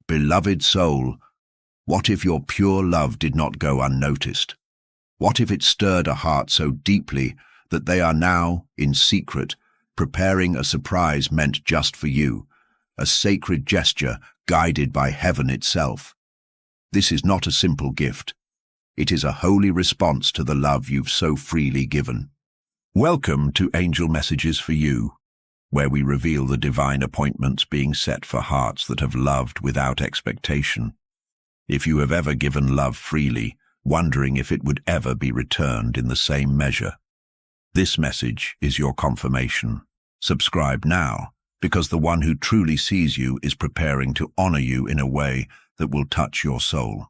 Beloved soul, what if your pure love did not go unnoticed? What if it stirred a heart so deeply that they are now, in secret, preparing a surprise meant just for you, a sacred gesture guided by heaven itself? This is not a simple gift. It is a holy response to the love you've so freely given. Welcome to Angel Messages for You, where we reveal the divine appointments being set for hearts that have loved without expectation. If you have ever given love freely, wondering if it would ever be returned in the same measure, this message is your confirmation. Subscribe now, because the one who truly sees you is preparing to honor you in a way that will touch your soul.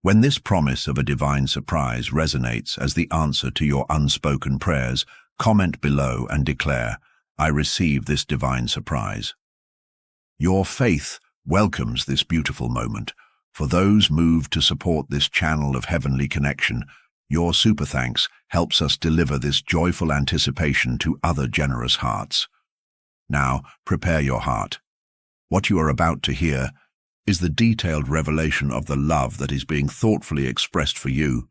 When this promise of a divine surprise resonates as the answer to your unspoken prayers, comment below and declare, "I receive this divine surprise." Your faith welcomes this beautiful moment. For those moved to support this channel of heavenly connection, your super thanks helps us deliver this joyful anticipation to other generous hearts. Now, prepare your heart. What you are about to hear is the detailed revelation of the love that is being thoughtfully expressed for you,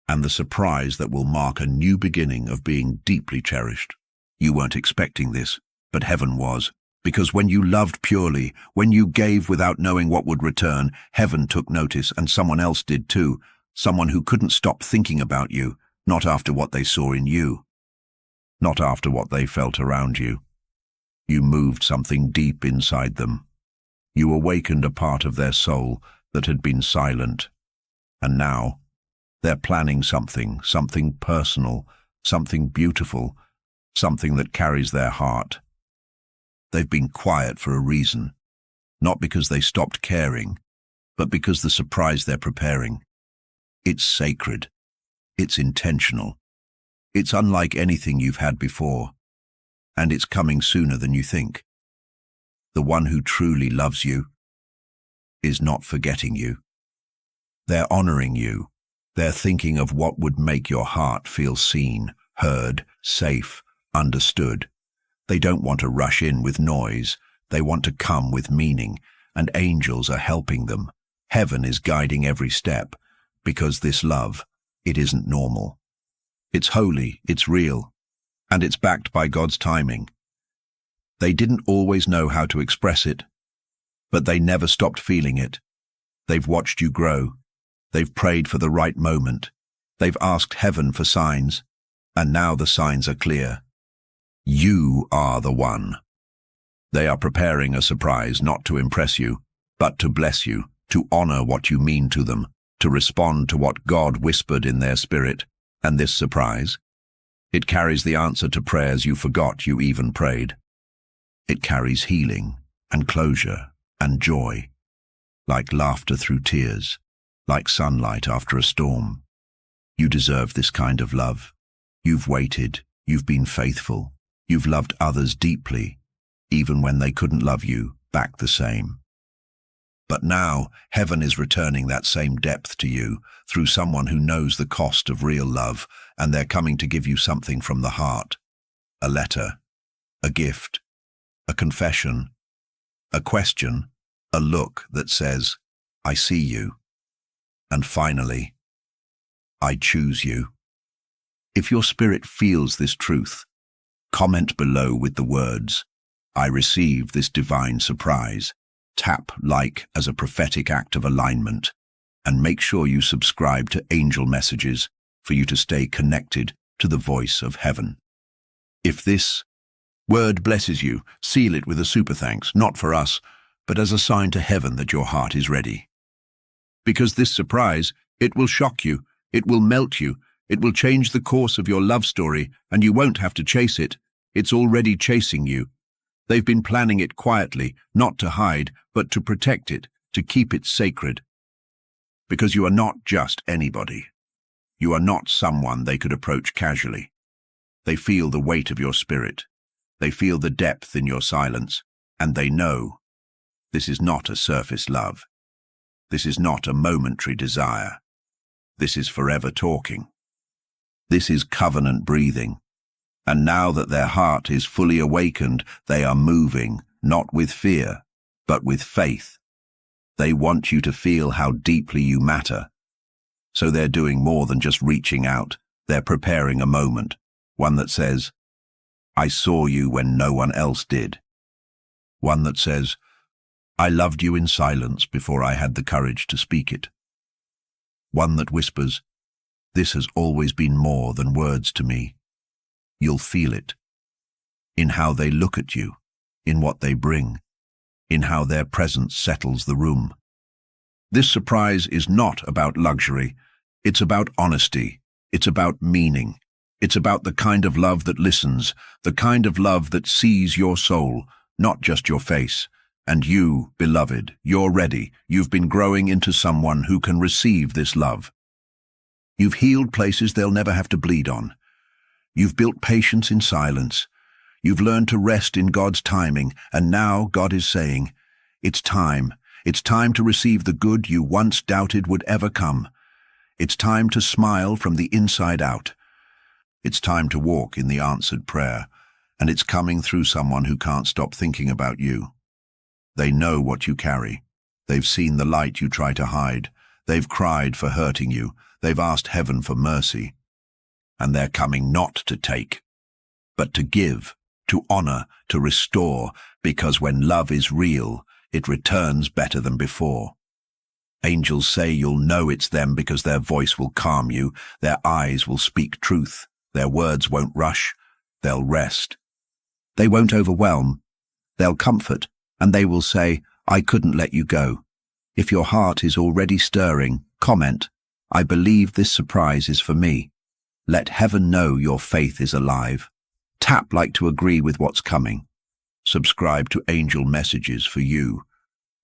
and the surprise that will mark a new beginning of being deeply cherished. You weren't expecting this, but heaven was, because when you loved purely, when you gave without knowing what would return, heaven took notice, and someone else did too, someone who couldn't stop thinking about you, not after what they saw in you, not after what they felt around you. You moved something deep inside them. You awakened a part of their soul that had been silent, and now they're planning something personal, something beautiful, something that carries their heart. They've been quiet for a reason, not because they stopped caring, but because the surprise they're preparing. It's sacred. It's intentional. It's unlike anything you've had before, and it's coming sooner than you think. The one who truly loves you is not forgetting you. They're honoring you. They're thinking of what would make your heart feel seen, heard, safe, understood. They don't want to rush in with noise. They want to come with meaning, and angels are helping them. Heaven is guiding every step, because this love, it isn't normal. It's holy, it's real, and it's backed by God's timing. They didn't always know how to express it, but they never stopped feeling it. They've watched you grow. They've prayed for the right moment. They've asked heaven for signs, and now the signs are clear. You are the one. They are preparing a surprise not to impress you, but to bless you, to honor what you mean to them, to respond to what God whispered in their spirit. And this surprise, it carries the answer to prayers you forgot you even prayed. It carries healing and closure and joy, like laughter through tears, like sunlight after a storm. You deserve this kind of love. You've waited, you've been faithful, you've loved others deeply, even when they couldn't love you back the same. But now, heaven is returning that same depth to you through someone who knows the cost of real love, and they're coming to give you something from the heart. A letter, a gift, a confession, a question, a look that says, "I see you." And finally, "I choose you." If your spirit feels this truth, comment below with the words, "I receive this divine surprise." Tap like as a prophetic act of alignment, and make sure you subscribe to Angel Messages for you to stay connected to the voice of heaven. If this word blesses you, seal it with a super thanks, not for us, but as a sign to heaven that your heart is ready. Because this surprise, it will shock you, it will melt you, it will change the course of your love story, and you won't have to chase it. It's already chasing you. They've been planning it quietly, not to hide, but to protect it, to keep it sacred. Because you are not just anybody. You are not someone they could approach casually. They feel the weight of your spirit. They feel the depth in your silence, and they know this is not a surface love. This is not a momentary desire. This is forever talking. This is covenant breathing. And now that their heart is fully awakened, they are moving, not with fear, but with faith. They want you to feel how deeply you matter. So they're doing more than just reaching out. They're preparing a moment, one that says, I saw you when no one else did. One that says, I loved you in silence before I had the courage to speak it. One that whispers, this has always been more than words to me. You'll feel it. In how they look at you, in what they bring, in how their presence settles the room. This surprise is not about luxury. It's about honesty. It's about meaning. It's about the kind of love that listens, the kind of love that sees your soul, not just your face. And you, beloved, you're ready. You've been growing into someone who can receive this love. You've healed places they'll never have to bleed on. You've built patience in silence. You've learned to rest in God's timing, and now God is saying, it's time. It's time to receive the good you once doubted would ever come. It's time to smile from the inside out. It's time to walk in the answered prayer, and it's coming through someone who can't stop thinking about you. They know what you carry. They've seen the light you try to hide. They've cried for hurting you. They've asked heaven for mercy. And they're coming not to take, but to give, to honor, to restore, because when love is real, it returns better than before. Angels say you'll know it's them because their voice will calm you, their eyes will speak truth, their words won't rush, they'll rest. They won't overwhelm, they'll comfort, and they will say, I couldn't let you go. If your heart is already stirring, comment, I believe this surprise is for me. Let heaven know your faith is alive. Tap like to agree with what's coming. Subscribe to angel messages for you,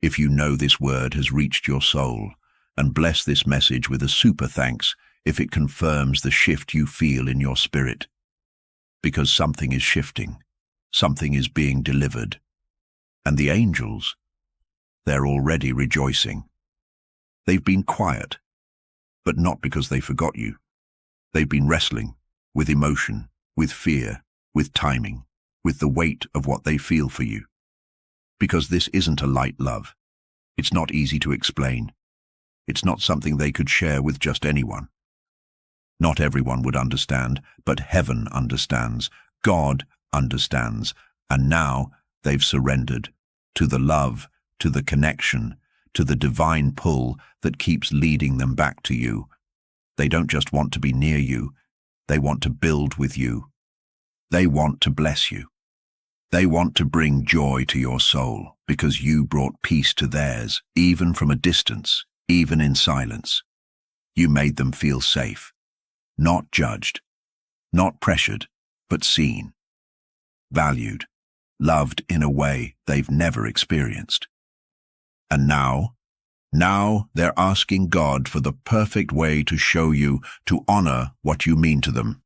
if you know this word has reached your soul, and bless this message with a super thanks if it confirms the shift you feel in your spirit. Because something is shifting, something is being delivered, and the angels, they're already rejoicing. They've been quiet, but not because they forgot you. They've been wrestling with emotion, with fear, with timing, with the weight of what they feel for you. Because this isn't a light love. It's not easy to explain. It's not something they could share with just anyone. Not everyone would understand, but heaven understands, God understands, and now they've surrendered to the love, to the connection, to the divine pull that keeps leading them back to you. They don't just want to be near you, they want to build with you. They want to bless you. They want to bring joy to your soul because you brought peace to theirs, even from a distance, even in silence. You made them feel safe, not judged, not pressured, but seen, valued, loved in a way they've never experienced. And now they're asking God for the perfect way to show you, to honor what you mean to them.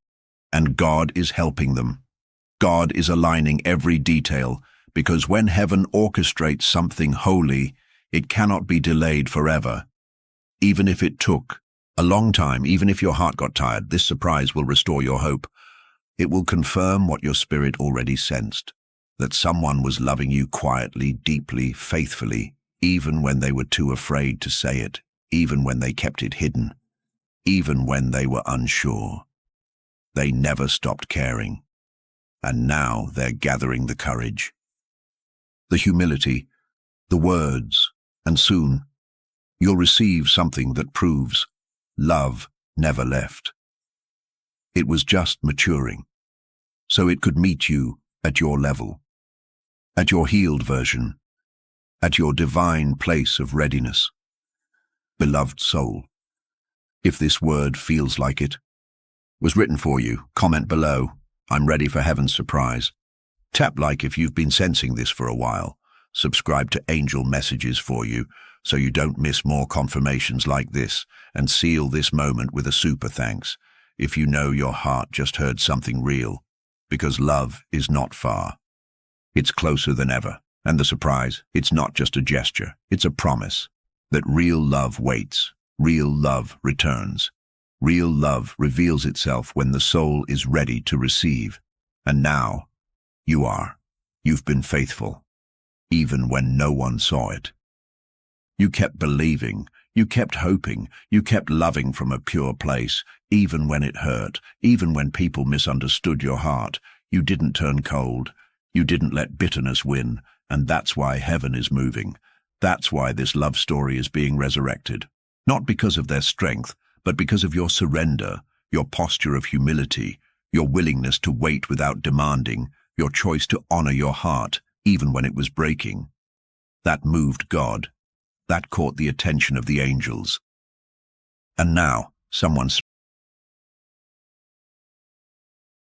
And God is helping them. God is aligning every detail, because when heaven orchestrates something holy, it cannot be delayed forever. Even if it took a long time, even if your heart got tired, this surprise will restore your hope. It will confirm what your spirit already sensed, that someone was loving you quietly, deeply, faithfully, even when they were too afraid to say it, even when they kept it hidden, even when they were unsure. They never stopped caring. And now they're gathering the courage, the humility, the words, and soon you'll receive something that proves love never left. It was just maturing, so it could meet you at your level, at your healed version, at your divine place of readiness. Beloved soul, if this word feels like it was written for you, comment below. I'm ready for heaven's surprise. Tap like if you've been sensing this for a while. Subscribe to angel messages for you so you don't miss more confirmations like this, and seal this moment with a super thanks if you know your heart just heard something real, because love is not far. It's closer than ever, and the surprise, it's not just a gesture, it's a promise that real love waits, real love returns. Real love reveals itself when the soul is ready to receive. And now, you are. You've been faithful. even when no one saw it. You kept believing, you kept hoping, you kept loving from a pure place, even when it hurt, even when people misunderstood your heart. You didn't turn cold, you didn't let bitterness win, and that's why heaven is moving. That's why this love story is being resurrected. Not because of their strength, but because of your surrender, your posture of humility, your willingness to wait without demanding, your choice to honor your heart, even when it was breaking. That moved God. That caught the attention of the angels. And now, someone